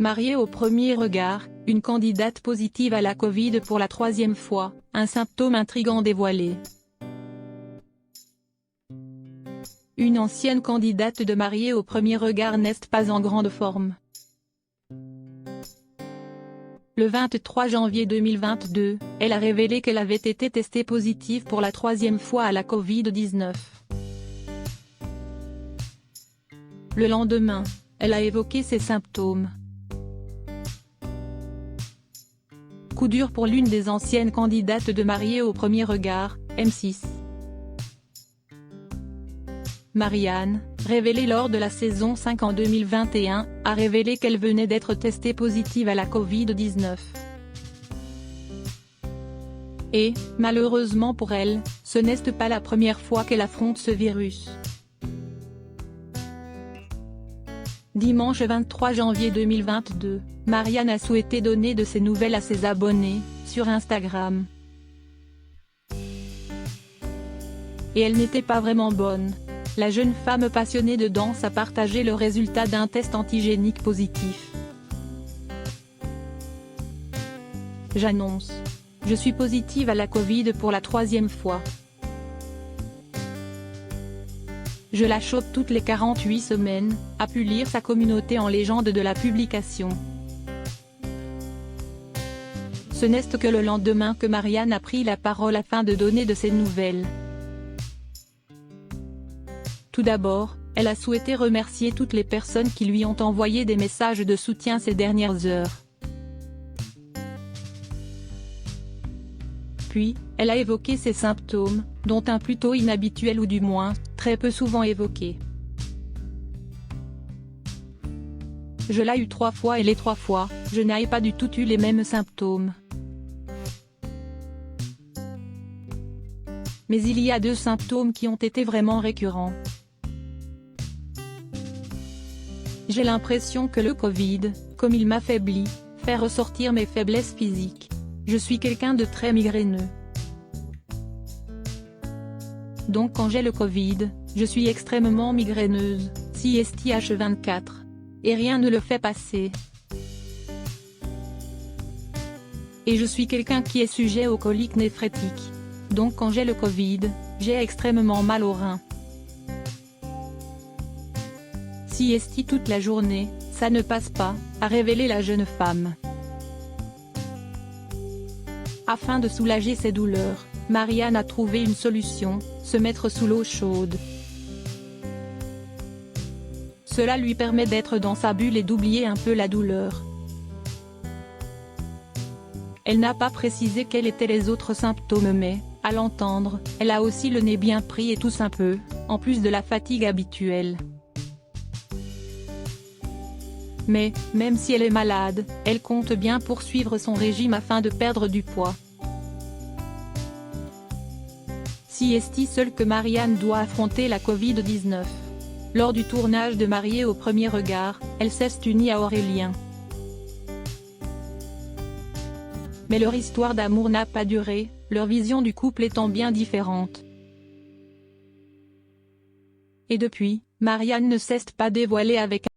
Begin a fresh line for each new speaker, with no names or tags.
Mariée au premier regard, une candidate positive à la Covid pour la troisième fois, un symptôme intrigant dévoilé. Une ancienne candidate de Mariée au premier regard n'est pas en grande forme. Le 23 janvier 2022, elle a révélé qu'elle avait été testée positive pour la troisième fois à la Covid-19. Le lendemain, elle a évoqué ses symptômes. Coup dur pour l'une des anciennes candidates de Mariée au premier regard, M6. Marianne, révélée lors de la saison 5 en 2021, a révélé qu'elle venait d'être testée positive à la Covid-19. Et, malheureusement pour elle, ce n'est pas la première fois qu'elle affronte ce virus. Dimanche 23 janvier 2022, Marianne a souhaité donner de ses nouvelles à ses abonnés, sur Instagram. Et elle n'était pas vraiment bonne. La jeune femme passionnée de danse a partagé le résultat d'un test antigénique positif. J'annonce. Je suis positive à la Covid pour la troisième fois. Je la chope toutes les 48 semaines, a pu lire sa communauté en légende de la publication. Ce n'est que le lendemain que Marianne a pris la parole afin de donner de ses nouvelles. Tout d'abord, elle a souhaité remercier toutes les personnes qui lui ont envoyé des messages de soutien ces dernières heures. Puis, elle a évoqué ses symptômes, dont un plutôt inhabituel ou du moins, très peu souvent évoqué. Je l'ai eu 3 fois et les 3 fois, je n'ai pas du tout eu les mêmes symptômes. Mais il y a 2 symptômes qui ont été vraiment récurrents. J'ai l'impression que le Covid, comme il m'affaiblit, fait ressortir mes faiblesses physiques. Je suis quelqu'un de très migraineux. Donc quand j'ai le Covid, je suis extrêmement migraineuse, H24. Et rien ne le fait passer. Et je suis quelqu'un qui est sujet aux coliques néphrétiques. Donc quand j'ai le Covid, j'ai extrêmement mal aux reins. Siesti toute la journée, ça ne passe pas, a révélé la jeune femme. Afin de soulager ses douleurs, Marianne a trouvé une solution, se mettre sous l'eau chaude. Cela lui permet d'être dans sa bulle et d'oublier un peu la douleur. Elle n'a pas précisé quels étaient les autres symptômes mais, à l'entendre, elle a aussi le nez bien pris et tousse un peu, en plus de la fatigue habituelle. Mais, même si elle est malade, elle compte bien poursuivre son régime afin de perdre du poids. Siesti seule que Marianne doit affronter la Covid-19. Lors du tournage de Mariée au premier regard, elle s'est unie à Aurélien. Mais leur histoire d'amour n'a pas duré, leur vision du couple étant bien différente. Et depuis, Marianne ne s'est pas dévoilée avec